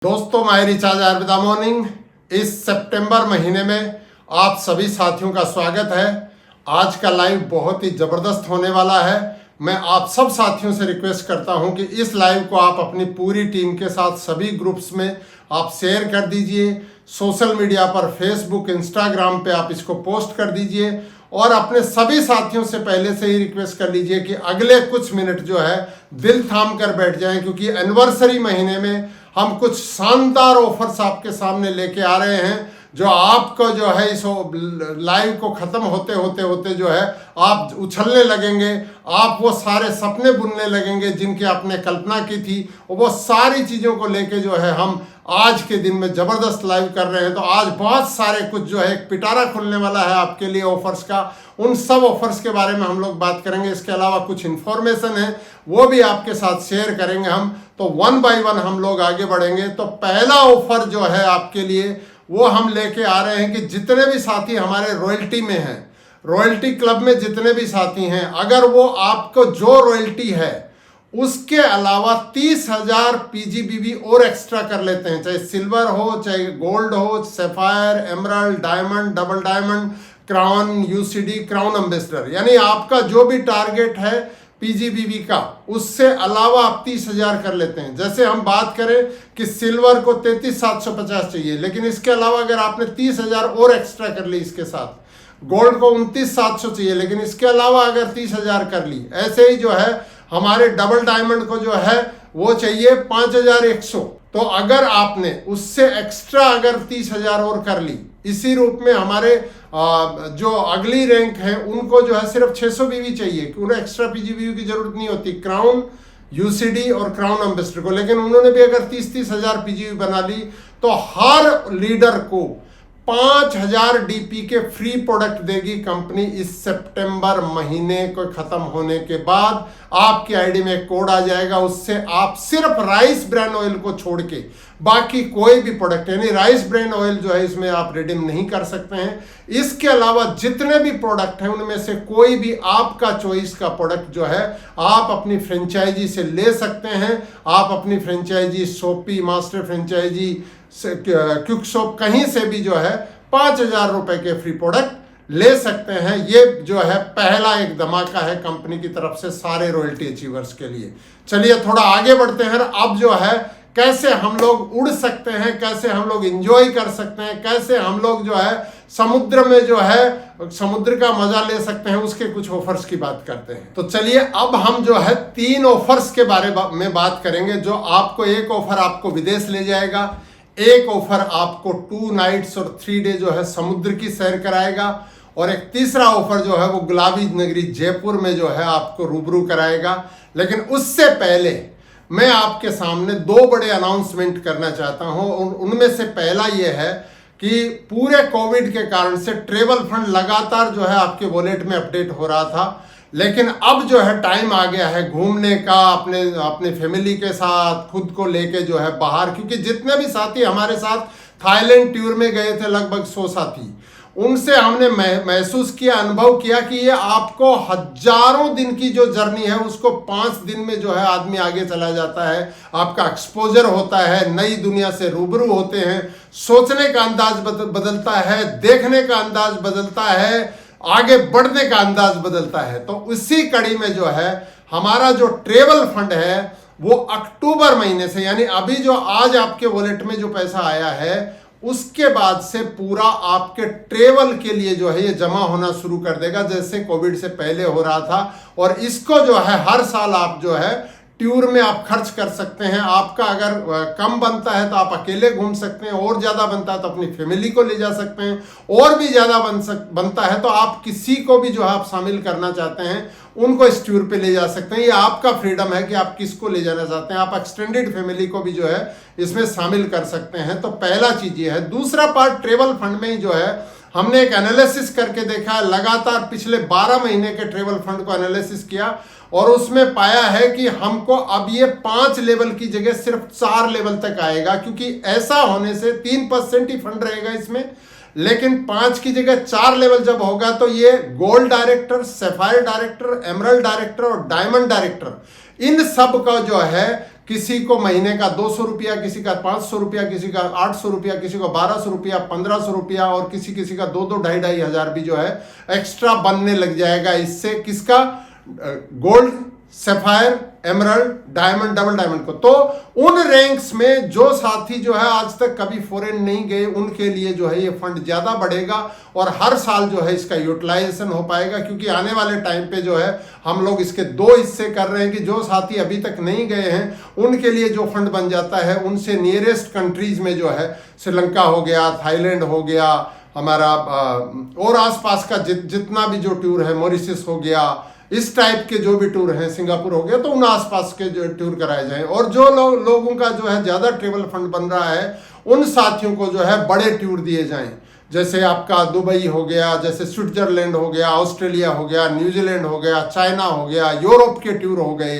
दोस्तों, my recharge Ayurveda morning इस सितंबर महीने में आप सभी साथियों का स्वागत है। आज का लाइव बहुत ही ज़बरदस्त होने वाला है। मैं आप सब साथियों से रिक्वेस्ट करता हूं कि इस लाइव को आप अपनी पूरी टीम के साथ सभी ग्रुप्स में आप शेयर कर दीजिए। सोशल मीडिया पर फेसबुक, इंस्टाग्राम पे आप इसको पोस्ट कर दीजिए और अपने सभी साथियों से पहले से ही रिक्वेस्ट कर लीजिए कि अगले कुछ मिनट जो है दिल थाम कर बैठ जाएं, क्योंकि एनिवर्सरी महीने में हम कुछ शानदार ऑफर्स आपके सामने लेके आ रहे हैं जो आपको जो है इस लाइव को ख़त्म होते होते जो है आप उछलने लगेंगे। आप वो सारे सपने बुनने लगेंगे जिनकी आपने कल्पना की थी, और वो सारी चीज़ों को लेके जो है हम आज के दिन में ज़बरदस्त लाइव कर रहे हैं। तो आज बहुत सारे कुछ जो है एक पिटारा खुलने वाला है आपके लिए ऑफर्स का। उन सब ऑफर्स के बारे में हम लोग बात करेंगे। इसके अलावा कुछ इन्फॉर्मेशन है वो भी आपके साथ शेयर करेंगे हम। तो वन बाय वन हम लोग आगे बढ़ेंगे। तो पहला ऑफर जो है आपके लिए वो हम लेके आ रहे हैं कि जितने भी साथी हमारे रॉयल्टी में हैं, रॉयल्टी क्लब में जितने भी साथी हैं, अगर वो आपको जो रॉयल्टी है उसके अलावा 30,000 पीजीबीवी और एक्स्ट्रा कर लेते हैं, चाहे सिल्वर हो, चाहे गोल्ड हो, sapphire, emerald, diamond, double diamond, crown, UCD, crown ambassador, यानी आपका जो भी टारगेट है पीजीबीवी का, उससे अलावा आप 30,000 कर लेते हैं। जैसे हम बात करें कि सिल्वर को 33,750 चाहिए, लेकिन इसके अलावा अगर आपने 30,000 और एक्स्ट्रा कर ली इसके साथ, गोल्ड को 29,700 चाहिए, लेकिन इसके अलावा अगर 30,000 कर ली, ऐसे ही जो है हमारे डबल डायमंड को जो है वो चाहिए 5,100। तो अगर आपने उससे एक्स्ट्रा अगर 30,000 और कर ली, इसी रूप में हमारे जो अगली रैंक है उनको जो है सिर्फ 600 बीवी चाहिए, उन्हें एक्स्ट्रा पीजीबीवी की जरूरत नहीं होती, क्राउन, यूसीडी और क्राउन एम्बेसडर को। लेकिन उन्होंने भी अगर 30,000 पीजीबीवी बना ली तो हर लीडर को 5,000 डीपी के फ्री प्रोडक्ट देगी कंपनी। इस सितंबर महीने को खत्म होने के बाद आपकी आईडी में कोड आ जाएगा, उससे आप सिर्फ राइस ब्रांड ऑयल को छोड़ के बाकी कोई भी प्रोडक्ट, यानी राइस ब्रांड ऑयल जो है इसमें आप रिडीम नहीं कर सकते हैं। इसके अलावा जितने भी प्रोडक्ट हैं उनमें से कोई भी आपका चॉइस का प्रोडक्ट जो है आप अपनी फ्रेंचाइजी से ले सकते हैं। आप अपनी फ्रेंचाइजी, सोपी, मास्टर फ्रेंचाइजी, क्विक शॉप, कहीं से भी जो है 5,000 रुपए के फ्री प्रोडक्ट ले सकते हैं। ये जो है पहला एक धमाका है कंपनी की तरफ से सारे रॉयल्टी अचीवर्स के लिए। चलिए थोड़ा आगे बढ़ते हैं। अब जो है कैसे हम लोग उड़ सकते हैं, कैसे हम लोग एंजॉय कर सकते हैं, कैसे हम लोग जो है समुद्र में जो है समुद्र का मजा ले सकते हैं, उसके कुछ ऑफर्स की बात करते हैं। तो चलिए अब हम जो है 3 ऑफर्स के बारे में बात करेंगे। जो आपको एक ऑफर आपको विदेश ले जाएगा, एक ऑफर आपको 2 नाइट्स और 3 डे जो है समुद्र की सैर कराएगा, और एक तीसरा ऑफर जो है वो गुलाबी नगरी जयपुर में जो है आपको रूबरू कराएगा। लेकिन उससे पहले मैं आपके सामने 2 बड़े अनाउंसमेंट करना चाहता हूं। उनमें से पहला ये है कि पूरे कोविड के कारण से ट्रेवल फंड लगातार जो है आपके वॉलेट में अपडेट हो रहा था, लेकिन अब जो है टाइम आ गया है घूमने का, अपने फैमिली के साथ, खुद को लेके जो है बाहर। क्योंकि जितने भी साथी हमारे साथ थाईलैंड टूर में गए थे, लगभग 100 साथी, उनसे हमने महसूस किया, अनुभव किया कि ये आपको हजारों दिन की जो जर्नी है उसको 5 दिन में जो है आदमी आगे चला जाता है। आपका एक्सपोजर होता है, नई दुनिया से रूबरू होते हैं, सोचने का अंदाज बदलता है, देखने का अंदाज बदलता है, आगे बढ़ने का अंदाज बदलता है। तो उसी कड़ी में जो है हमारा जो ट्रेवल फंड है वो अक्टूबर महीने से, यानी अभी जो आज आपके वॉलेट में जो पैसा आया है उसके बाद से पूरा आपके ट्रेवल के लिए जो है ये जमा होना शुरू कर देगा, जैसे कोविड से पहले हो रहा था। और इसको जो है हर साल आप जो है टूर में आप खर्च कर सकते हैं। आपका अगर कम बनता है तो आप अकेले घूम सकते हैं, और ज़्यादा बनता है तो अपनी फैमिली को ले जा सकते हैं, और भी ज़्यादा बनता है तो आप किसी को भी जो है आप शामिल करना चाहते हैं उनको इस टूर पे ले जा सकते हैं। ये आपका फ्रीडम है कि आप किसको ले जाना चाहते हैं। आप एक्सटेंडेड फैमिली को भी जो है इसमें शामिल कर सकते हैं। तो पहला चीज़ ये है। दूसरा पार्ट ट्रेवल फंड में ही जो है हमने एक एनालिसिस करके देखा है, लगातार पिछले 12 महीने के ट्रेवल फंड को एनालिसिस किया, और उसमें पाया है कि हमको अब ये 5 लेवल की जगह सिर्फ 4 लेवल तक आएगा। क्योंकि ऐसा होने से 3% ही फंड रहेगा इसमें, लेकिन 5 की जगह 4 लेवल जब होगा तो ये gold director, sapphire director, emerald director और डायमंड डायरेक्टर, इन सब का जो है किसी को महीने का 200 रुपया, किसी का 500 रुपया, किसी का 800 रुपया, किसी को 1200 रुपया, 1500 रुपया और किसी किसी का 2-2, 2,500 हजार भी जो है एक्स्ट्रा बनने लग जाएगा। इससे किसका? Gold, sapphire, emerald, diamond, double diamond को। तो उन रैंक्स में जो साथी जो है आज तक कभी फॉरेन नहीं गए उनके लिए जो है ये फंड ज्यादा बढ़ेगा और हर साल जो है इसका यूटिलाइजेशन हो पाएगा, क्योंकि आने वाले टाइम पे जो है हम लोग इसके 2 हिस्से कर रहे हैं कि जो साथी अभी तक नहीं गए हैं उनके लिए जो फंड बन जाता है उनसे नियरेस्ट कंट्रीज में जो है श्रीलंका हो गया, थाईलैंड हो गया, हमारा और आसपास का जितना भी जो टूर है, मॉरिशस हो गया, इस टाइप के जो भी टूर हैं, सिंगापुर हो गया, तो उन आसपास के जो टूर कराए जाएं। और जो लोगों का जो है ज्यादा ट्रेवल फंड बन रहा है उन साथियों को जो है बड़े टूर दिए जाएं। जैसे आपका दुबई हो गया, जैसे स्विट्जरलैंड हो गया, ऑस्ट्रेलिया हो गया, न्यूजीलैंड हो गया, चाइना हो गया, यूरोप के टूर हो गए,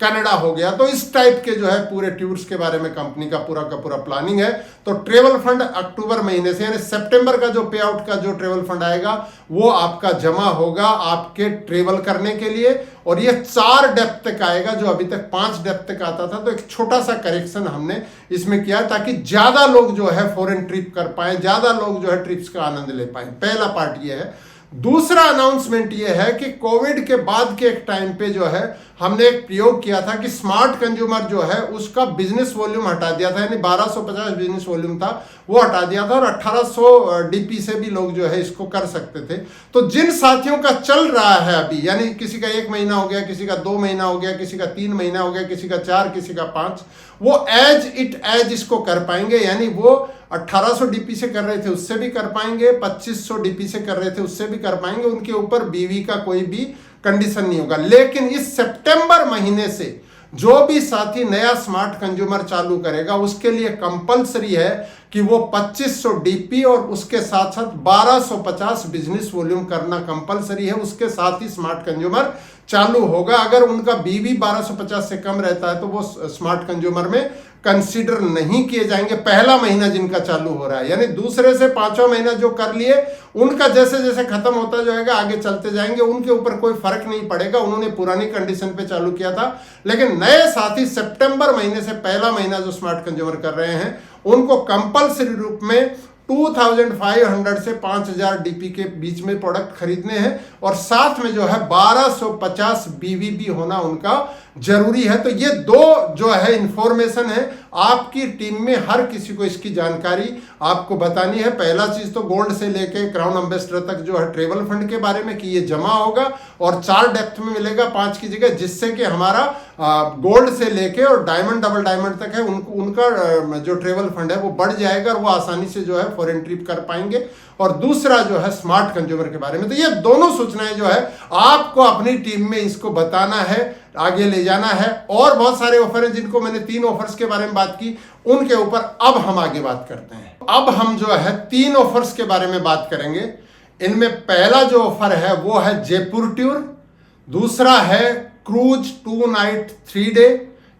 कनाडा हो गया। तो इस टाइप के जो है पूरे टूर्स के बारे में कंपनी का पूरा प्लानिंग है। तो ट्रेवल फंड अक्टूबर महीने से यानी सितंबर का जो पे आउट का जो ट्रेवल फंड आएगा वो आपका जमा होगा आपके ट्रेवल करने के लिए। और ये 4 डेप्थ तक आएगा, जो अभी तक 5 डेप्थ तक आता था। तो एक छोटा सा करेक्शन हमने इसमें किया ताकि ज्यादा लोग जो है फॉरेन ट्रिप कर पाए, ज्यादा लोग जो है ट्रिप्स का आनंद ले पाए। पहला पार्ट ये है। दूसरा अनाउंसमेंट ये है कि कोविड के बाद के एक टाइम पे जो है हमने एक प्रयोग किया था कि स्मार्ट कंज्यूमर जो है उसका बिजनेस वॉल्यूम हटा दिया था, यानी 1250 बिजनेस वॉल्यूम था वो हटा दिया था और 1800 डीपी से भी लोग जो है इसको कर सकते थे। तो जिन साथियों का चल रहा है अभी, यानी किसी का 1 महीना हो गया, किसी का 2 महीना हो गया, किसी का 3 महीना हो गया, किसी का 4, किसी का 5, वो एज इसको कर पाएंगे। यानी वो 1800 डीपी से कर रहे थे उससे भी कर पाएंगे, 2500 डीपी से कर रहे थे उससे भी कर पाएंगे। उनके ऊपर बीवी का कोई भी कंडीशन नहीं होगा। लेकिन इस सितंबर महीने से जो भी साथी नया स्मार्ट कंज्यूमर चालू करेगा उसके लिए कंपलसरी है कि वो 2500 डीपी और उसके साथ साथ 1250 बिजनेस वॉल्यूम करना कंपलसरी है। उसके साथ ही स्मार्ट कंज्यूमर चालू होगा। अगर उनका बीवी 1250 से कम रहता है तो वो स्मार्ट कंज्यूमर में कंसीडर नहीं किए जाएंगे। पहला महीना जिनका चालू हो रहा है, यानी दूसरे से 5वां महीना जो कर लिए उनका जैसे जैसे खत्म होता जाएगा आगे चलते जाएंगे, उनके ऊपर कोई फर्क नहीं पड़ेगा। उन्होंने पुरानी कंडीशन पे चालू किया था। लेकिन नए साथी सितंबर महीने से पहला महीना जो स्मार्ट कंज्यूमर कर रहे हैं उनको कंपलसरी रूप में 2500 से 5000 डीपी के बीच में प्रोडक्ट खरीदने हैं और साथ में जो है 1250 बीवीबी होना उनका जरूरी है। तो ये 2 जो है इंफॉर्मेशन है, आपकी टीम में हर किसी को इसकी जानकारी आपको बतानी है। पहला चीज तो गोल्ड से लेके क्राउन एम्बेसडर तक जो है ट्रेवल फंड के बारे में कि ये जमा होगा और 4 डेप्थ में मिलेगा 5 की जगह, जिससे कि हमारा गोल्ड से लेके और डायमंड, डबल डायमंड तक है उनका जो ट्रेवल फंड है वो बढ़ जाएगा और वो आसानी से जो है फॉरेन ट्रिप कर पाएंगे। और दूसरा जो है स्मार्ट कंज्यूमर के बारे में। तो ये दोनों सूचनाएं जो है आपको अपनी टीम में इसको बताना है, आगे ले जाना है। और बहुत सारे ऑफर हैं जिनको मैंने 3 ऑफर्स के बारे में बात की, उनके ऊपर अब हम आगे बात करते हैं। अब हम जो है 3 ऑफर्स के बारे में बात करेंगे। इनमें पहला जो ऑफर है वो है जयपुर टूर, दूसरा है क्रूज 2 नाइट 3 डे,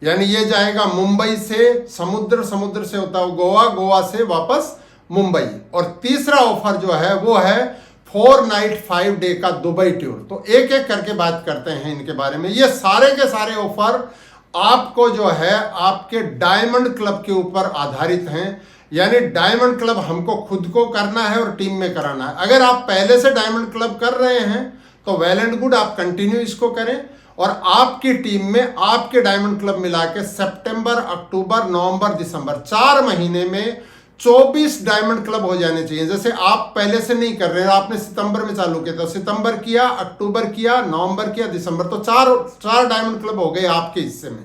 यानी ये जाएगा मुंबई से समुद्र से होता है गोवा से वापस मुंबई, और तीसरा ऑफर जो है वो है 4 नाइट 5 डे का दुबई टूर। तो एक एक करके बात करते हैं इनके बारे में। ये सारे के सारे ऑफर आपको जो है आपके डायमंड क्लब के ऊपर आधारित हैं, यानी डायमंड क्लब हमको खुद को करना है और टीम में कराना है। अगर आप पहले से डायमंड क्लब कर रहे हैं तो वेल एंड गुड, आप कंटिन्यू इसको करें। और आपकी टीम में आपके डायमंड क्लब मिला के सितंबर, अक्टूबर, नवंबर, दिसंबर 4 महीने में 24 डायमंड क्लब हो जाने चाहिए। जैसे आप पहले से नहीं कर रहे हैं, आपने सितंबर में चालू किया, तो सितंबर किया, अक्टूबर किया, नवंबर किया, दिसंबर, तो 4 डायमंड क्लब हो गए आपके हिस्से में।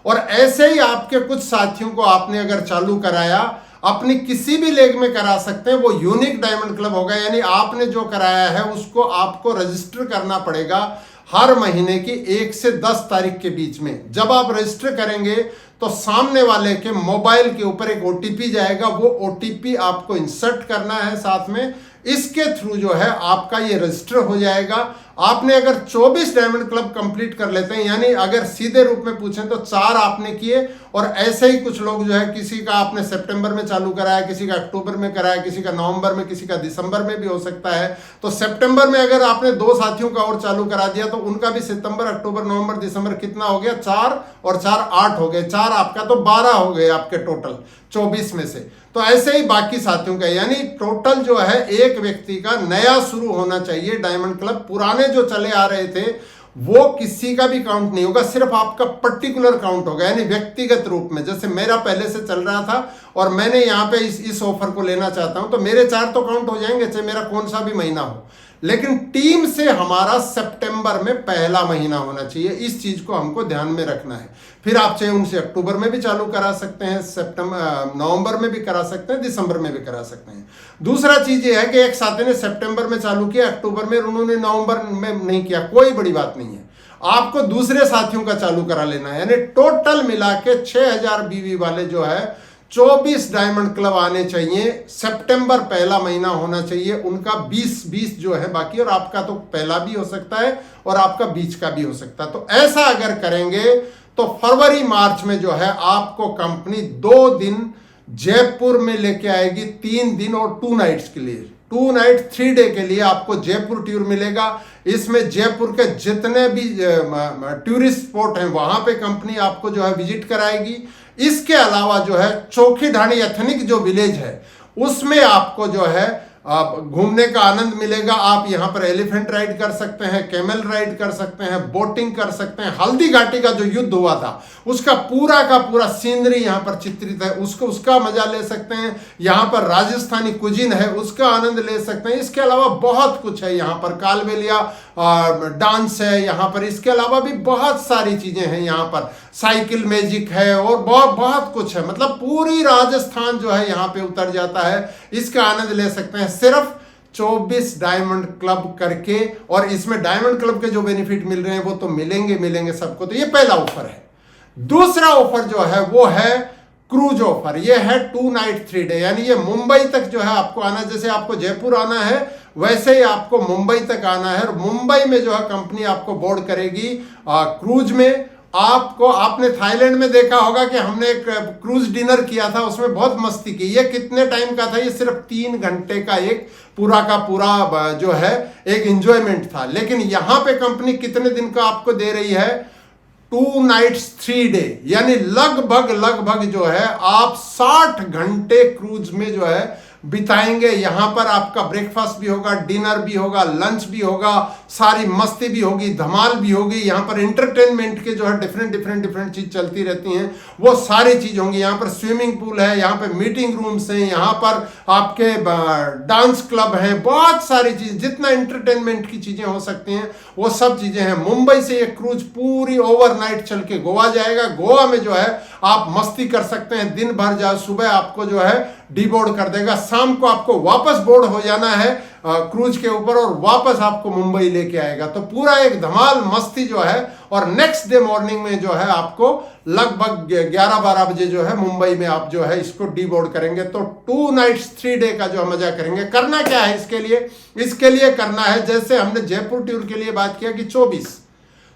और ऐसे ही आपके कुछ साथियों को आपने अगर चालू कराया, अपनी किसी भी लेग में करा सकते हैं, वो यूनिक डायमंड क्लब होगा। यानी आपने जो कराया है उसको आपको रजिस्टर करना पड़ेगा हर महीने की 1 से 10 तारीख के बीच में। जब आप रजिस्टर करेंगे तो सामने वाले के मोबाइल के ऊपर एक ओटीपी जाएगा, वो ओटीपी आपको इंसर्ट करना है साथ में। इसके थ्रू जो है आपका ये रजिस्टर हो जाएगा। आपने अगर 24 डायमंड क्लब कंप्लीट कर लेते हैं, यानी अगर सीधे रूप में पूछें तो 4 आपने किए और ऐसे ही कुछ लोग जो है, किसी का आपने सितंबर में चालू कराया, किसी का अक्टूबर में कराया, किसी का नवंबर में, किसी का दिसंबर में भी हो सकता है। तो सितंबर में अगर आपने 2 साथियों का और चालू करा दिया तो उनका भी सितंबर, अक्टूबर, नवंबर, दिसंबर कितना हो गया, 4 और 4 8 हो गए, 4 आपका तो 12 हो गए आपके टोटल 24 में से। तो ऐसे ही बाकी साथियों का, यानी टोटल जो है एक व्यक्ति का नया शुरू होना चाहिए डायमंड क्लब। पुराने जो चले आ रहे थे वो किसी का भी काउंट नहीं होगा, सिर्फ आपका पर्टिकुलर काउंट होगा, यानी व्यक्तिगत रूप में। जैसे मेरा पहले से चल रहा था और मैंने यहाँ पे इस ऑफर को लेना चाहता हूं, तो मेरे 4 तो काउंट हो जाएंगे, चाहे मेरा कौन सा भी महीना हो। लेकिन टीम से हमारा सितंबर में पहला महीना होना चाहिए, इस चीज को हमको ध्यान में रखना है। फिर आप चाहे उनसे अक्टूबर में भी चालू करा सकते हैं, नवंबर में भी करा सकते हैं, दिसंबर में भी करा सकते हैं। दूसरा चीज ये है कि एक साथी ने सितंबर में चालू किया, अक्टूबर में, उन्होंने नवंबर में नहीं किया, कोई बड़ी बात नहीं है, आपको दूसरे साथियों का चालू करा लेना है। यानी टोटल मिला के 6000 बीवी वाले जो है 24 डायमंड क्लब आने चाहिए। सितंबर पहला महीना होना चाहिए, उनका 20 जो है बाकी, और आपका तो पहला भी हो सकता है और आपका बीच का भी हो सकता है। तो ऐसा अगर करेंगे तो फरवरी मार्च में जो है आपको कंपनी 2 दिन जयपुर में लेके आएगी, 3 दिन और 2 नाइट्स के लिए, 2 नाइट 3 डे के लिए आपको जयपुर टूर मिलेगा। इसमें जयपुर के जितने भी टूरिस्ट स्पॉट हैं वहां पे कंपनी आपको जो है विजिट कराएगी। इसके अलावा जो है चोखी ढाणी एथनिक जो विलेज है उसमें आपको जो है घूमने का आनंद मिलेगा। आप यहाँ पर एलिफेंट राइड कर सकते हैं, कैमल राइड कर सकते हैं, बोटिंग कर सकते हैं। हल्दी घाटी का जो युद्ध हुआ था उसका पूरा का पूरा सीनरी यहाँ पर चित्रित है, उसका मजा ले सकते हैं। यहाँ पर राजस्थानी कुजिन है, उसका आनंद ले सकते हैं। इसके अलावा बहुत कुछ है, यहाँ पर कालबेलिया डांस है यहाँ पर, इसके अलावा भी बहुत सारी चीजें हैं यहाँ पर, साइकिल मैजिक है और बहुत कुछ है। मतलब पूरी राजस्थान जो है यहाँ पे उतर जाता है, इसका आनंद ले सकते हैं सिर्फ 24 डायमंड क्लब करके। और इसमें डायमंड क्लब के जो बेनिफिट मिल रहे हैं वो तो मिलेंगे सबको। तो ये पहला ऑफर है। दूसरा ऑफर जो है वो है क्रूज ऑफर। ये है 2 नाइट 3 डे, यानी ये मुंबई तक जो है आपको आना, जैसे आपको जयपुर आना है वैसे ही आपको मुंबई तक आना है। और मुंबई में जो है कंपनी आपको बोर्ड करेगी क्रूज में। आपने थाईलैंड में देखा होगा कि हमने एक क्रूज डिनर किया था, उसमें बहुत मस्ती की। ये कितने टाइम का था, ये सिर्फ 3 घंटे का एक पूरा का पूरा जो है एक एंजॉयमेंट था। लेकिन यहां पे कंपनी कितने दिन का आपको दे रही है, 2 नाइट्स 3 डे, यानी लगभग जो है आप 60 घंटे क्रूज में जो है बिताएंगे। यहां पर आपका ब्रेकफास्ट भी होगा, डिनर भी होगा, लंच भी होगा, सारी मस्ती भी होगी, धमाल भी होगी। यहां पर एंटरटेनमेंट के जो है डिफरेंट चीज चलती रहती हैं, वो सारी चीज होंगी। यहां पर स्विमिंग पूल है, यहां पर मीटिंग रूम्स हैं, यहां पर आपके डांस क्लब है, बहुत सारी चीज, जितना एंटरटेनमेंट की चीजें हो सकती हैं वो सब चीजें हैं। मुंबई से ये क्रूज पूरी ओवरनाइट चल के गोवा जाएगा। गोवा में जो है आप मस्ती कर सकते हैं दिन भर, जाओ सुबह आपको जो है डीबोर्ड कर देगा, शाम को आपको वापस बोर्ड हो जाना है क्रूज के ऊपर और वापस आपको मुंबई लेके आएगा। तो पूरा एक धमाल मस्ती जो है, और नेक्स्ट डे मॉर्निंग में जो है आपको लगभग 11-12 बजे जो है मुंबई में आप जो है इसको डीबोर्ड करेंगे। तो 2 नाइट्स 3 डे का जो मजा करेंगे। करना क्या है इसके लिए करना है, जैसे हमने जयपुर टूर के लिए बात किया कि 24,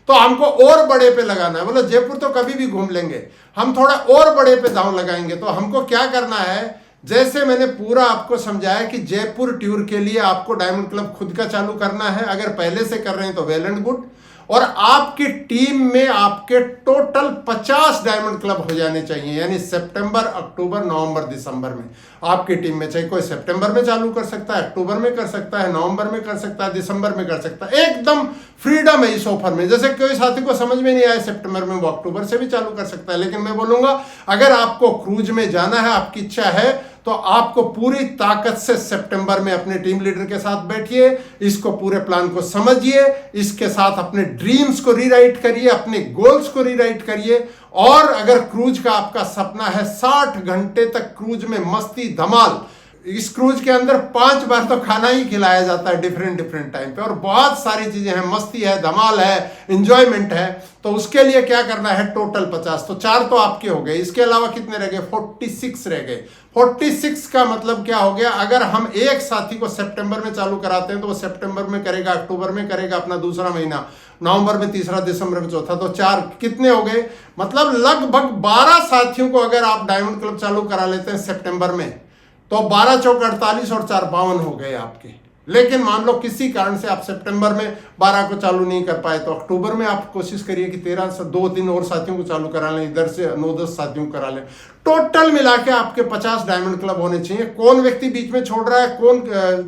तो हमको और बड़े पे लगाना है। बोलो जयपुर तो कभी भी घूम लेंगे, हम थोड़ा और बड़े पे दांव लगाएंगे। तो हमको क्या करना है, जैसे मैंने पूरा आपको समझाया कि जयपुर टूर के लिए आपको डायमंड क्लब खुद का चालू करना है। अगर पहले से कर रहे हैं तो वेल एंड गुड। और आपकी टीम में आपके टोटल 50 डायमंड क्लब हो जाने चाहिए, यानी सितंबर, अक्टूबर, नवंबर, दिसंबर में आपकी टीम में। चाहे कोई सितंबर में चालू कर सकता है, अक्टूबर में कर सकता है, नवंबर में कर सकता है, दिसंबर में कर सकता है। एकदम फ्रीडम है इस ऑफर में। जैसे कोई साथी को समझ में नहीं आया सितंबर में, वो अक्टूबर से भी चालू कर सकता है। लेकिन मैं बोलूंगा अगर आपको क्रूज में जाना है, आपकी इच्छा है, तो आपको पूरी ताकत से सितंबर में अपने टीम लीडर के साथ बैठिए, इसको पूरे प्लान को समझिए, इसके साथ अपने ड्रीम्स को रीराइट करिए, अपने गोल्स को रीराइट करिए। और अगर क्रूज का आपका सपना है 60 घंटे तक क्रूज में मस्ती धमाल, इस क्रूज के अंदर 5 बार तो खाना ही खिलाया जाता है डिफरेंट टाइम पे, और बहुत सारी चीजें हैं, मस्ती है, धमाल है, एंजॉयमेंट है। तो उसके लिए क्या करना है, टोटल 50, तो 4 तो आपके हो गए। इसके अलावा कितने रह गए, 46 रह गए। 46 का मतलब क्या हो गया, अगर हम एक साथी को सितंबर में चालू कराते हैं तो वो सितंबर में करेगा, अक्टूबर में करेगा अपना दूसरा महीना, नवंबर में तीसरा, दिसंबर में चौथा, तो 4 कितने हो गए? मतलब लगभग 12 साथियों को अगर आप डायमंड क्लब चालू करा लेते हैं सितंबर में, तो 12 चौक 48 और 4 52 हो गए आपके। लेकिन मान लो किसी कारण से आप सितंबर में 12 को चालू नहीं कर पाए, तो अक्टूबर में आप कोशिश करिए कि 13 से 2-3 और साथियों को चालू करा लें, इधर से 9-10 साथियों को करा लें। टोटल मिला के आपके 50 डायमंड क्लब होने चाहिए। कौन व्यक्ति बीच में छोड़ रहा है, कौन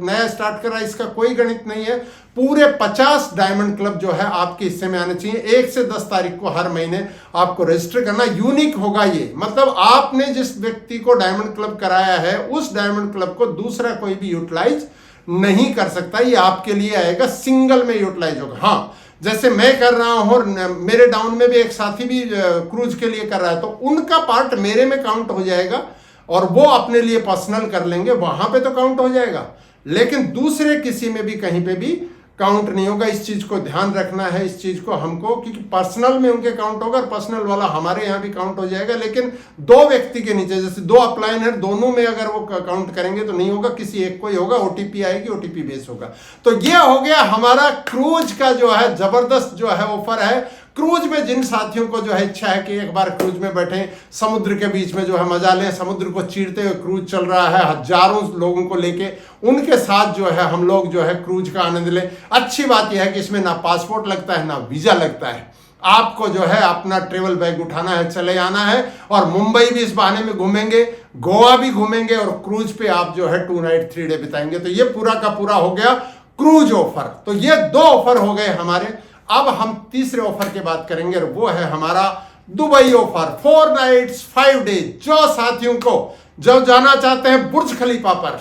नया स्टार्ट कर रहा है, इसका कोई गणित नहीं है। पूरे 50 डायमंड क्लब जो है आपके हिस्से में आने चाहिए। 1 से 10 तारीख को हर महीने आपको रजिस्टर करना। यूनिक होगा ये, मतलब आपने जिस व्यक्ति को डायमंड क्लब कराया है उस डायमंड क्लब को दूसरा कोई भी यूटिलाइज नहीं कर सकता। ये आपके लिए आएगा, सिंगल में यूटिलाइज होगा। हाँ, जैसे मैं कर रहा हूं और मेरे डाउन में भी एक साथी भी क्रूज के लिए कर रहा है, तो उनका पार्ट मेरे में काउंट हो जाएगा और वो अपने लिए पर्सनल कर लेंगे, वहां पे तो काउंट हो जाएगा। लेकिन दूसरे किसी में भी कहीं पे भी काउंट नहीं होगा। इस चीज को ध्यान रखना है, इस चीज को हमको, क्योंकि पर्सनल में उनके काउंट होगा और पर्सनल वाला हमारे यहाँ भी काउंट हो जाएगा। लेकिन 2 व्यक्ति के नीचे, जैसे 2 अपलाइन है, दोनों में अगर वो काउंट करेंगे तो नहीं होगा, किसी एक को ही होगा। ओटीपी आएगी, ओटीपी बेस होगा। तो ये हो गया हमारा क्रूज का जो है जबरदस्त जो है ऑफर है। क्रूज में जिन साथियों को जो है इच्छा है कि एक बार क्रूज में बैठे, समुद्र के बीच में जो है मजा लें, समुद्र को चीरते हुए क्रूज चल रहा है हजारों लोगों को लेके, उनके साथ जो है हम लोग जो है क्रूज का आनंद लें। अच्छी बात यह है कि इसमें ना पासपोर्ट लगता है ना वीजा लगता है। आपको जो है अपना ट्रेवल बैग उठाना है, चले आना है, और मुंबई भी इस बहाने में घूमेंगे, गोवा भी घूमेंगे, और क्रूज पे आप जो है 2 नाइट 3 डे बिताएंगे। तो ये पूरा का पूरा हो गया क्रूज ऑफर। तो ये 2 ऑफर हो गए हमारे। अब हम तीसरे ऑफर की बात करेंगे, और वो है हमारा दुबई ऑफर 4 नाइट्स 5 डे। जो साथियों को जो जाना चाहते हैं बुर्ज खलीफा पर,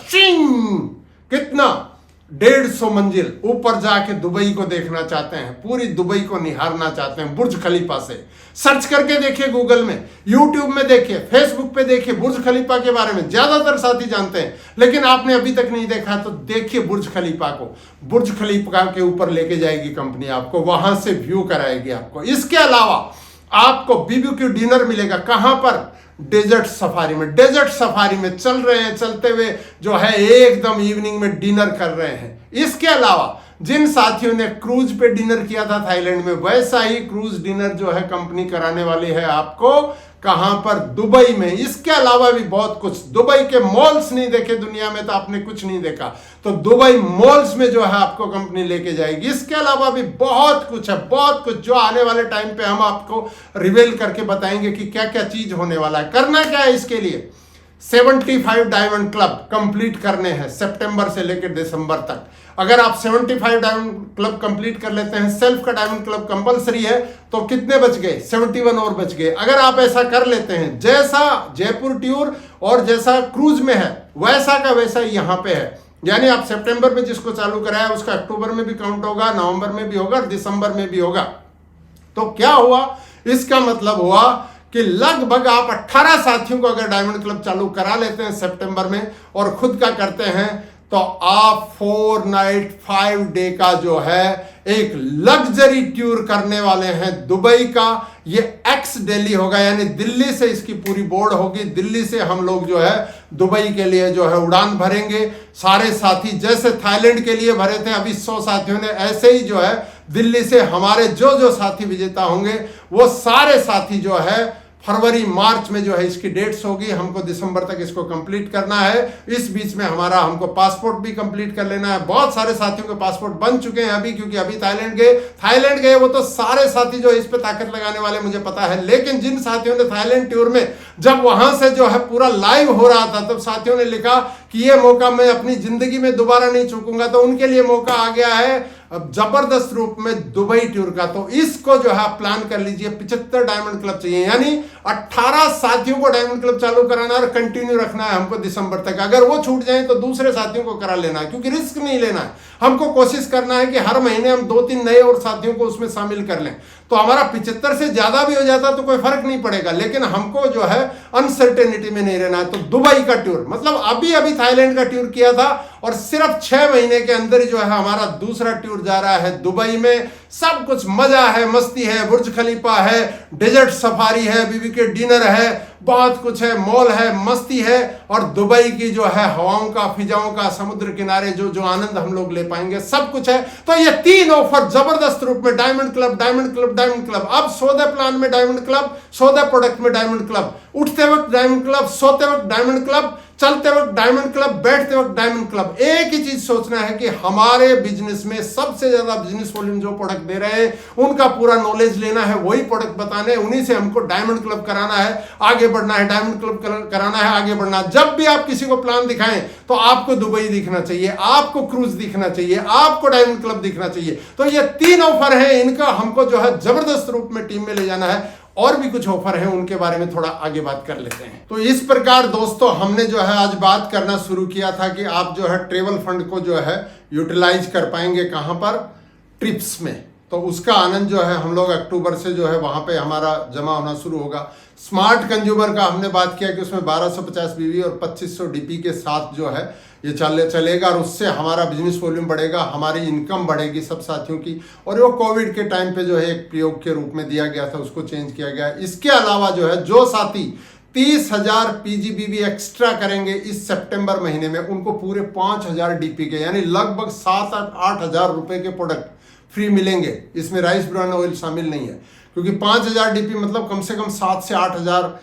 कितना 150 मंजिल ऊपर जाके दुबई को देखना चाहते हैं, पूरी दुबई को निहारना चाहते हैं बुर्ज खलीफा से, सर्च करके देखिए, गूगल में, यूट्यूब में देखिए, फेसबुक पे देखिए। बुर्ज खलीफा के बारे में ज्यादातर साथी जानते हैं, लेकिन आपने अभी तक नहीं देखा तो देखिए बुर्ज खलीफा को। बुर्ज खलीफा के ऊपर लेके जाएगी कंपनी आपको, वहां से व्यू कराएगी आपको। इसके अलावा आपको बीबीक्यू डिनर मिलेगा। कहां पर? डेजर्ट सफारी में। डेजर्ट सफारी में चल रहे हैं, चलते हुए जो है एकदम इवनिंग में डिनर कर रहे हैं। इसके अलावा जिन साथियों ने क्रूज पे डिनर किया था थाईलैंड में, वैसा ही क्रूज डिनर जो है कंपनी कराने वाली है आपको। कहां पर? दुबई में। इसके अलावा भी बहुत कुछ। दुबई के मॉल्स नहीं देखे दुनिया में तो आपने कुछ नहीं देखा, तो दुबई मॉल्स में जो है आपको कंपनी लेके जाएगी। इसके अलावा भी बहुत कुछ है, बहुत कुछ, जो आने वाले टाइम पे हम आपको रिवील करके बताएंगे कि क्या क्या चीज होने वाला है। करना क्या है इसके लिए? 75 डायमंड क्लब कंप्लीट करने हैं सितंबर से लेकर दिसंबर तक। अगर आप 75 डायमंड क्लब कंप्लीट कर लेते हैं, सेल्फ का डायमंड क्लब कंपलसरी है, तो कितने बच गए? 71 और बच गए। अगर आप ऐसा कर लेते हैं, जैसा जयपुर टूर और जैसा क्रूज में है वैसा का वैसा यहां पे है, यानी आप सितंबर में जिसको चालू कराया उसका अक्टूबर में भी काउंट होगा, नवंबर में भी होगा, दिसंबर में भी होगा। तो क्या हुआ? इसका मतलब हुआ कि लगभग आप 18 साथियों को अगर डायमंड क्लब चालू करा लेते हैं सितंबर में और खुद का करते हैं, तो आप 4 नाइट 5 डे का जो है एक लग्जरी टूर करने वाले हैं दुबई का। ये एक्स दिल्ली होगा, यानी दिल्ली से इसकी पूरी बोर्ड होगी। दिल्ली से हम लोग जो है दुबई के लिए जो है उड़ान भरेंगे। सारे साथी जैसे थाईलैंड के लिए भरे थे अभी 100 साथियों ने, ऐसे ही जो है दिल्ली से हमारे जो जो साथी विजेता होंगे वो सारे साथी जो है फरवरी मार्च में जो है इसकी डेट्स होगी। हमको दिसंबर तक इसको कंप्लीट करना है। इस बीच में हमारा हमको पासपोर्ट भी कंप्लीट कर लेना है। बहुत सारे साथियों के पासपोर्ट बन चुके हैं अभी, क्योंकि अभी थाईलैंड गए वो तो सारे साथी जो इस पे ताकत लगाने वाले मुझे पता है। लेकिन जिन साथियों ने थाईलैंड टूर में जब वहां से जो है पूरा लाइव हो रहा था, तब साथियों ने लिखा कि ये मौका मैं अपनी जिंदगी में दोबारा नहीं चूकूंगा, तो उनके लिए मौका आ गया है अब जबरदस्त रूप में दुबई टूर का। तो इसको जो है प्लान कर लीजिए। 75 डायमंड क्लब चाहिए, यानी 18 साथियों को डायमंड क्लब चालू कराना और कंटिन्यू रखना है हमको दिसंबर तक। अगर वो छूट जाए तो दूसरे साथियों को करा लेना है, क्योंकि रिस्क नहीं लेना है। हमको कोशिश करना है कि हर महीने हम 2-3 नए और साथियों को उसमें शामिल कर लें। तो हमारा 75 से ज्यादा भी हो जाता तो कोई फर्क नहीं पड़ेगा, लेकिन हमको जो है अनसर्टेनिटी में नहीं रहना है। तो दुबई का टूर, मतलब अभी थाईलैंड का टूर किया था और सिर्फ 6 महीने के अंदर ही जो है हमारा दूसरा टूर जा रहा है दुबई में। सब कुछ मजा है, मस्ती है, बुर्ज खलीफा है, डेजर्ट सफारी है, बीबी के डिनर है, बहुत कुछ है, मॉल है, मस्ती है, और दुबई की जो है हवाओं का, फिजाओं का, समुद्र किनारे जो आनंद हम लोग ले पाएंगे, सब कुछ है। तो ये 3 ऑफर जबरदस्त रूप में diamond club, diamond club, diamond club. अब सौदे प्लान में डायमंड क्लब, सौदे प्रोडक्ट में डायमंड क्लब, उठते वक्त डायमंड क्लब, सोते वक्त डायमंड क्लब, चलते वक्त डायमंड क्लब, बैठते वक्त डायमंड क्लब। एक ही चीज सोचना है कि हमारे बिजनेस में सबसे ज्यादा बिजनेस वॉल्यूम जो प्रोडक्ट दे रहे हैं उनका पूरा नॉलेज लेना है, वही प्रोडक्ट बताने, उन्हीं से हमको डायमंड क्लब कराना है, आगे बढ़ना है, डायमंड क्लब कराना है, आगे बढ़ना है। जब भी आप किसी को प्लान दिखाएं तो आपको दुबई दिखना चाहिए, आपको क्रूज दिखना चाहिए, आपको डायमंड क्लब दिखना चाहिए। तो ये 3 ऑफर है, इनका हमको जो है जबरदस्त रूप में टीम में ले जाना है। और भी कुछ ऑफर है, उनके बारे में थोड़ा आगे बात कर लेते हैं। तो इस प्रकार दोस्तों हमने जो है आज बात करना शुरू किया था कि आप जो है ट्रेवल फंड को जो है यूटिलाइज कर पाएंगे कहां पर, ट्रिप्स में। तो उसका आनंद जो है हम लोग अक्टूबर से जो है वहां पे हमारा जमा होना शुरू होगा। स्मार्ट कंज्यूमर का हमने बात किया कि उसमें 1250 बीवी और 2500 डीपी के साथ जो है ये चलेगा, और उससे हमारा बिजनेस वॉल्यूम बढ़ेगा, हमारी इनकम बढ़ेगी सब साथियों की। और वो कोविड के टाइम पे जो है एक प्रयोग के रूप में दिया गया था, उसको चेंज किया गया। इसके अलावा जो है जो साथी 30,000 पीजीबीवी एक्स्ट्रा करेंगे इस सितंबर महीने में, उनको पूरे 5,000 डीपी के यानी लगभग 7-8 हज़ार रुपए के प्रोडक्ट फ्री मिलेंगे। इसमें राइस ब्रान ऑयल शामिल नहीं है, क्योंकि 5,000 डीपी मतलब कम से कम 7 से 8 हज़ार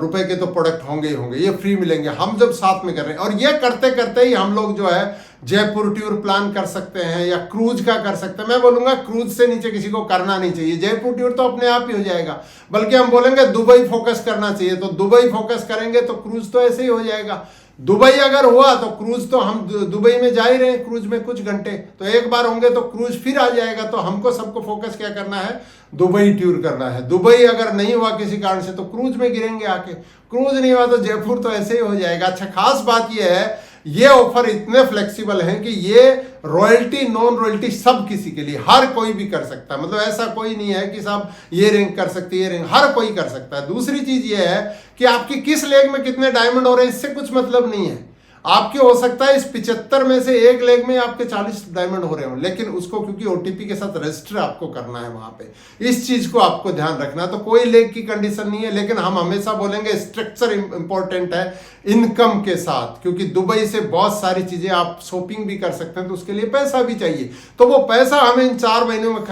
रुपए के तो प्रोडक्ट होंगे ही होंगे, ये फ्री मिलेंगे हम जब साथ में कर रहे हैं। और ये करते करते ही हम लोग जो है जयपुर टूर प्लान कर सकते हैं या क्रूज का कर सकते हैं। मैं बोलूंगा क्रूज से नीचे किसी को करना नहीं चाहिए, जयपुर टूर तो अपने आप ही हो जाएगा, बल्कि हम बोलेंगे दुबई फोकस करना चाहिए। तो दुबई फोकस करेंगे तो क्रूज तो ऐसे ही हो जाएगा। दुबई अगर हुआ तो क्रूज तो हम दुबई में जा ही रहे हैं, क्रूज में कुछ घंटे, तो एक बार होंगे तो क्रूज फिर आ जाएगा। तो हमको सबको फोकस क्या करना है, दुबई टूर करना है। दुबई अगर नहीं हुआ किसी कारण से तो क्रूज में गिरेंगे आके, क्रूज नहीं हुआ तो जयपुर तो ऐसे ही हो जाएगा। अच्छा, खास बात यह है ये ऑफर इतने फ्लेक्सिबल हैं कि ये रॉयल्टी नॉन रॉयल्टी सब किसी के लिए, हर कोई भी कर सकता है। मतलब ऐसा कोई नहीं है कि साहब ये रैंक कर सकती है, ये रैंक, हर कोई कर सकता है। दूसरी चीज ये है कि आपकी किस लेग में कितने डायमंड हो रहे हैं इससे कुछ मतलब नहीं है। आपके हो सकता है इस 75 में से एक लेग में आपके 40 डायमंड हो रहे हो, लेकिन उसको क्योंकि ओटीपी के साथ रजिस्टर आपको करना है वहां पे, इस चीज को आपको ध्यान रखना। तो कोई लेग की कंडीशन नहीं है, लेकिन हम हमेशा बोलेंगे स्ट्रक्चर इंपॉर्टेंट है इनकम के साथ, क्योंकि दुबई से बहुत सारी चीजें आप शॉपिंग भी कर सकते हैं, तो उसके लिए पैसा भी चाहिए। तो वो पैसा हमें इन 4 महीनों में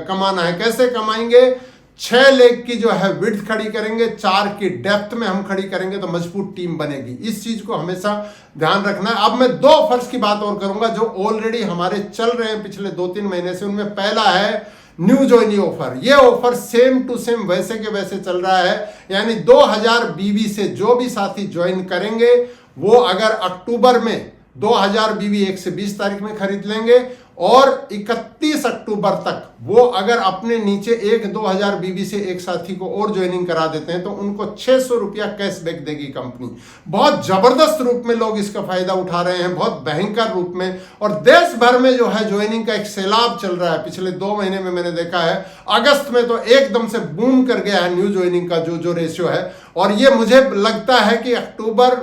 कमाना है। कैसे कमाएंगे, 6 लेग की जो है विड्थ खड़ी करेंगे, 4 की डेप्थ में हम खड़ी करेंगे तो मजबूत टीम बनेगी। इस चीज को हमेशा ध्यान रखना है। अब मैं 2 ऑफर्स की बात और करूंगा जो ऑलरेडी हमारे चल रहे हैं पिछले 2-3 महीने से। उनमें पहला है न्यू ज्वाइनी ऑफर। ये ऑफर सेम टू सेम वैसे के वैसे चल रहा है, यानी 2000 बीवी से जो भी साथी ज्वाइन करेंगे वो अगर अक्टूबर में 2000 बीवी 1 से 20 तारीख में खरीद लेंगे और 31 अक्टूबर तक वो अगर अपने नीचे 1-2 बीवी से एक साथी को और ज्वाइनिंग करा देते हैं तो उनको 600 रुपया कैशबैक देगी कंपनी। बहुत जबरदस्त रूप में लोग इसका फायदा उठा रहे हैं, बहुत भयंकर रूप में। और देश भर में जो है ज्वाइनिंग का एक सैलाब चल रहा है। पिछले 2 महीने में मैंने देखा है, अगस्त में तो एकदम से बूम कर गया है न्यू ज्वाइनिंग का जो रेशियो है। और ये मुझे लगता है कि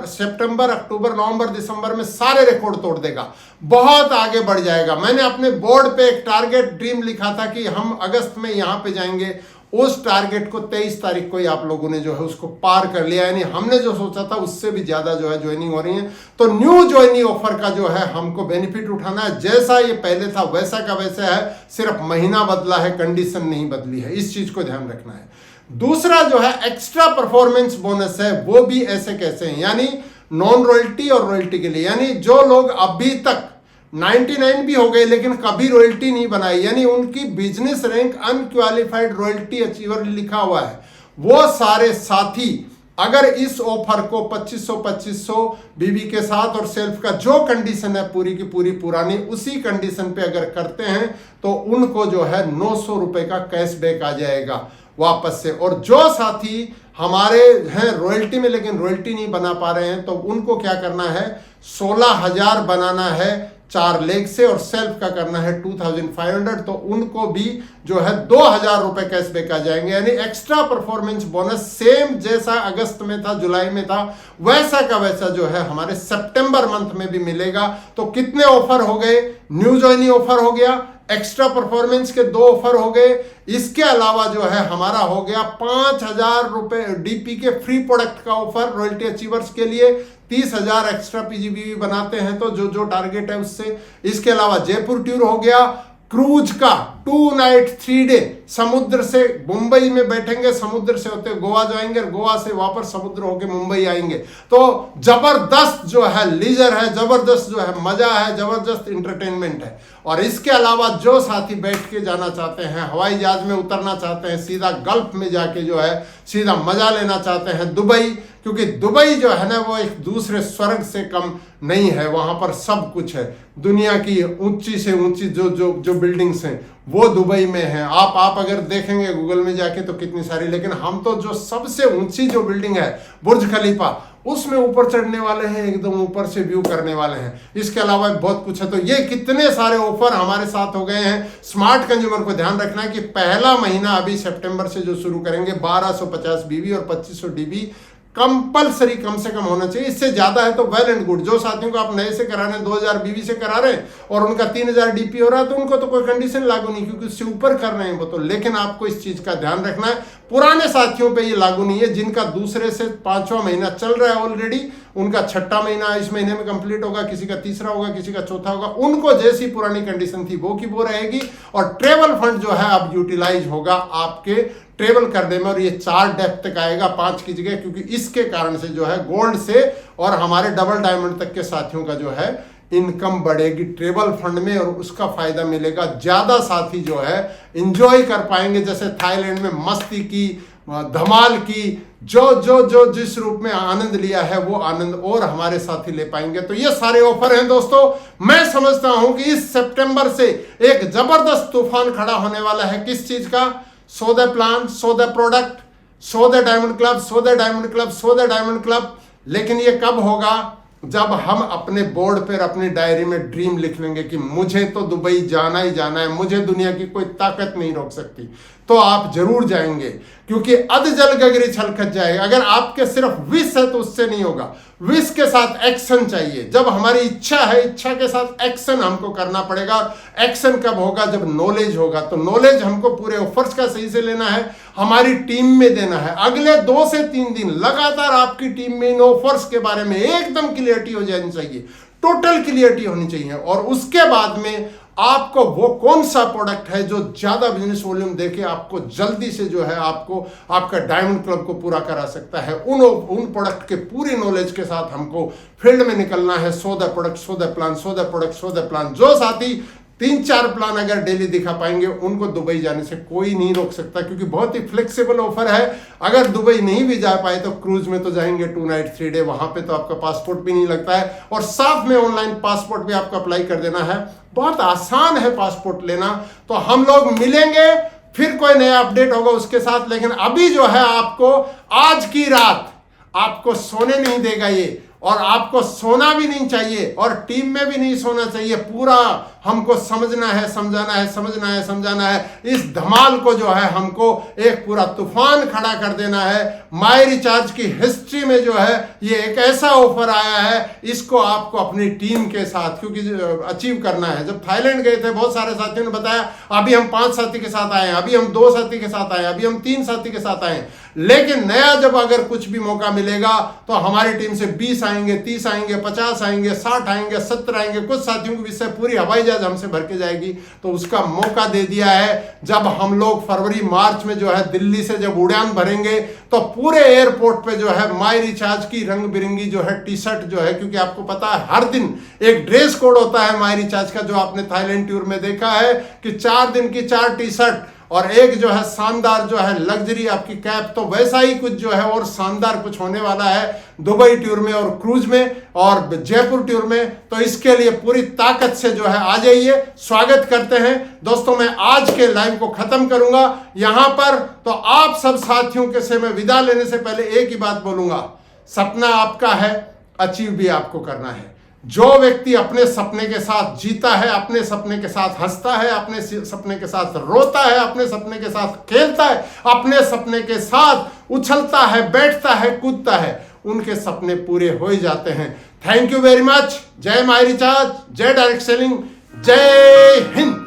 सितंबर, अक्टूबर, नवंबर, दिसंबर में सारे रिकॉर्ड तोड़ देगा, बहुत आगे बढ़ जाएगा। मैंने अपने बोर्ड पे एक टारगेट ड्रीम लिखा था कि हम अगस्त में यहां पे जाएंगे। उस टारगेट को 23 तारीख को ही आप लोगों ने जो है उसको पार कर लिया, यानी हमने जो सोचा था उससे भी ज्यादा जो है ज्वाइनिंग हो रही है। तो न्यू ज्वाइनिंग ऑफर का जो है हमको बेनिफिट उठाना है। जैसा ये पहले था वैसा का वैसा है, सिर्फ महीना बदला है, कंडीशन नहीं बदली है। इस चीज को ध्यान रखना है। दूसरा जो है एक्स्ट्रा परफॉर्मेंस बोनस है, वो भी ऐसे कैसे है, यानी नॉन रॉयल्टी और रॉयल्टी के लिए। यानी जो लोग अभी तक 99 भी हो गए लेकिन कभी रॉयल्टी नहीं बनाई, यानी उनकी business rank unqualified royalty achiever लिखा हुआ है, वो सारे साथी अगर इस ऑफर को 2500 बीबी के साथ और सेल्फ का जो कंडीशन है पूरी की पूरी पुरानी उसी कंडीशन पे अगर करते हैं तो उनको जो है 900 रुपए का कैशबैक आ जाएगा वापस से। और जो साथी हमारे हैं रॉयल्टी में लेकिन रॉयल्टी नहीं बना पा रहे हैं तो उनको क्या करना है, 16,000 बनाना है 4 लेग से और सेल्फ का करना है 2500, तो उनको भी जो है 2,000 रुपए कैशबैक आ जाएंगे। यानी एक्स्ट्रा परफॉर्मेंस बोनस सेम जैसा अगस्त में था, जुलाई में था, वैसा का वैसा जो है हमारे सितंबर मंथ में भी मिलेगा। तो कितने ऑफर हो गए, न्यू ज्वाइनिंग ऑफर हो गया, एक्स्ट्रा परफॉर्मेंस के 2 ऑफर हो गए। इसके अलावा जो है हमारा हो गया 5,000 रुपए डीपी के फ्री प्रोडक्ट का ऑफर रॉयल्टी अचीवर्स के लिए। 30,000 एक्स्ट्रा पीजीबीवी बनाते हैं तो जो टारगेट है उससे। इसके अलावा जयपुर टूर हो गया, क्रूज का 2 नाइट 3 डे, समुद्र से मुंबई में बैठेंगे, समुद्र से होते गोवा जाएंगे, गोवा से वापस समुद्र होके मुंबई आएंगे। तो जबरदस्त जो है लीजर है, जबरदस्त जो है मजा है, जबरदस्त इंटरटेनमेंट है। और इसके अलावा जो साथी बैठ के जाना चाहते हैं, हवाई जहाज में उतरना चाहते हैं, सीधा गल्फ में जाके जो है सीधा मजा लेना चाहते हैं, दुबई, क्योंकि दुबई जो है ना वो एक दूसरे स्वर्ग से कम नहीं है। वहां पर सब कुछ है, दुनिया की ऊंची से ऊंची जो बिल्डिंग्स हैं वो दुबई में है। आप अगर देखेंगे गूगल में जाके तो कितनी सारी, लेकिन हम तो जो सबसे ऊंची जो बिल्डिंग है बुर्ज खलीफा, उसमें ऊपर चढ़ने वाले हैं, एकदम ऊपर से व्यू करने वाले हैं। इसके अलावा बहुत कुछ है। तो ये कितने सारे ऑफर हमारे साथ हो गए हैं। स्मार्ट कंज्यूमर को ध्यान रखना है कि पहला महीना अभी सितंबर से जो शुरू करेंगे 1250 बीबी और 2500 डीबी कंपलसरी कम से कम होना चाहिए। इससे ज्यादा है तो वेल एंड गुड। जो साथियों को आप नए से करा रहे हैं, 2000 बीबी से करा रहे हैं और उनका 3000 डीपी हो रहा है, तो उनको तो कोई कंडीशन लागू नहीं, क्योंकि उससे ऊपर कर रहे हैं वो तो। लेकिन आपको इस चीज का ध्यान रखना है, पुराने साथियों पे ये लागू नहीं है। जिनका दूसरे से 5वां महीना चल रहा है ऑलरेडी, उनका 6ठा महीना इस महीने में कंप्लीट होगा, किसी का 3रा होगा, किसी का 4था होगा, उनको जैसी पुरानी कंडीशन थी वो की वो रहेगी। और ट्रेवल फंड जो है अब यूटिलाइज होगा आपके ट्रेवल करने में, और ये 4 डेप्थ तक आएगा 5 की जगह, क्योंकि इसके कारण से जो है गोल्ड से और हमारे डबल डायमंड तक के साथियों का जो है इनकम बढ़ेगी ट्रेवल फंड में, और उसका फायदा मिलेगा। ज्यादा साथी जो है इंजॉय कर पाएंगे, जैसे थाईलैंड में मस्ती की, धमाल की, जो जिस रूप में आनंद लिया है वो आनंद और हमारे साथी ले पाएंगे। तो ये सारे ऑफर हैं दोस्तों। मैं समझता हूं कि इस सितंबर से एक जबरदस्त तूफान खड़ा होने वाला है। किस चीज का? So the plan, so the product, so the diamond club, so the diamond club, so the diamond club. लेकिन ये कब होगा? जब हम अपने बोर्ड पर अपनी डायरी में ड्रीम लिख लेंगे कि मुझे तो दुबई जाना ही जाना है, मुझे दुनिया की कोई ताकत नहीं रोक सकती, तो आप जरूर जाएंगे, क्योंकि अध जल गगरी छलकत जाएगा। अगर आपके सिर्फ विश है तो उससे नहीं होगा, विश के साथ एक्शन चाहिए। जब हमारी इच्छा है, इच्छा के साथ एक्शन हमको करना पड़ेगा। एक्शन कब होगा? जब नॉलेज होगा। तो नॉलेज हमको पूरे ऑफर्स का सही से लेना है, हमारी टीम में देना है। अगले 2 से 3 दिन लगातार आपकी टीम में इन ऑफर्स के बारे में एकदम क्लियरिटी हो जानी चाहिए, टोटल क्लियरिटी होनी चाहिए। और उसके बाद में आपको वो कौन सा प्रोडक्ट है जो ज्यादा बिजनेस वॉल्यूम देके आपको जल्दी से जो है आपको आपका डायमंड क्लब को पूरा करा सकता है, उन प्रोडक्ट के पूरी नॉलेज के साथ हमको फील्ड में निकलना है। So the product, so the plan, so the product, so the plan. जो साथी 3-4 प्लान अगर डेली दिखा पाएंगे, उनको दुबई जाने से कोई नहीं रोक सकता, क्योंकि बहुत ही फ्लेक्सिबल ऑफर है। अगर दुबई नहीं भी जा पाए तो क्रूज में तो जाएंगे 2 नाइट 3 डे, वहां पे तो आपका पासपोर्ट भी नहीं लगता है, और साथ में ऑनलाइन पासपोर्ट भी आपको अप्लाई कर देना है। बहुत आसान है पासपोर्ट लेना। तो हम लोग मिलेंगे, फिर कोई नया अपडेट होगा उसके साथ। लेकिन अभी जो है आपको आज की रात आपको सोने नहीं देगा ये, और आपको सोना भी नहीं चाहिए, और टीम में भी नहीं सोना चाहिए। पूरा हमको समझना है, समझाना है, समझना है, समझाना है। इस धमाल को जो है हमको एक पूरा तूफान खड़ा कर देना है। माई रिचार्ज की हिस्ट्री में जो है ये एक ऐसा ऑफर आया है, इसको आपको अपनी टीम के साथ क्योंकि अचीव करना है। जब थाईलैंड गए थे बहुत सारे साथियों ने बताया, अभी हम 5 साथी के साथ आए हैं, अभी हम 2 साथी के साथ आए हैं, अभी हम 3 साथी के साथ आए हैं। लेकिन नया जब अगर कुछ भी मौका मिलेगा तो हमारी टीम से 20 आएंगे, 30 आएंगे, 50 आएंगे, 60 आएंगे, 70 आएंगे। कुछ साथियों की विषय पूरी हवाई जहाज हमसे भर के जाएगी। तो उसका मौका दे दिया है। जब हम लोग फरवरी मार्च में जो है दिल्ली से जब उड़ान भरेंगे तो पूरे एयरपोर्ट पे जो है माई रिचार्ज की रंग बिरंगी जो है टी शर्ट जो है, क्योंकि आपको पता है हर दिन एक ड्रेस कोड होता है माई रिचार्ज का, जो आपने थाईलैंड टूर में देखा है कि 4 दिन की 4 टी शर्ट और एक जो है शानदार जो है लग्जरी आपकी कैप। तो वैसा ही कुछ जो है और शानदार कुछ होने वाला है दुबई टूर में और क्रूज में और जयपुर टूर में। तो इसके लिए पूरी ताकत से जो है आ जाइए, स्वागत करते हैं दोस्तों। मैं आज के लाइव को खत्म करूंगा यहां पर। तो आप सब साथियों के से मैं विदा लेने से पहले एक ही बात बोलूंगा, सपना आपका है, अचीव भी आपको करना है। जो व्यक्ति अपने सपने के साथ जीता है, अपने सपने के साथ हंसता है, अपने सपने के साथ रोता है, अपने सपने के साथ खेलता है, अपने सपने के साथ उछलता है, बैठता है, कूदता है, उनके सपने पूरे हो ही जाते हैं। Thank you very much. जय माई रिचार्ज, जय डायरेक्ट सेलिंग, जय हिंद।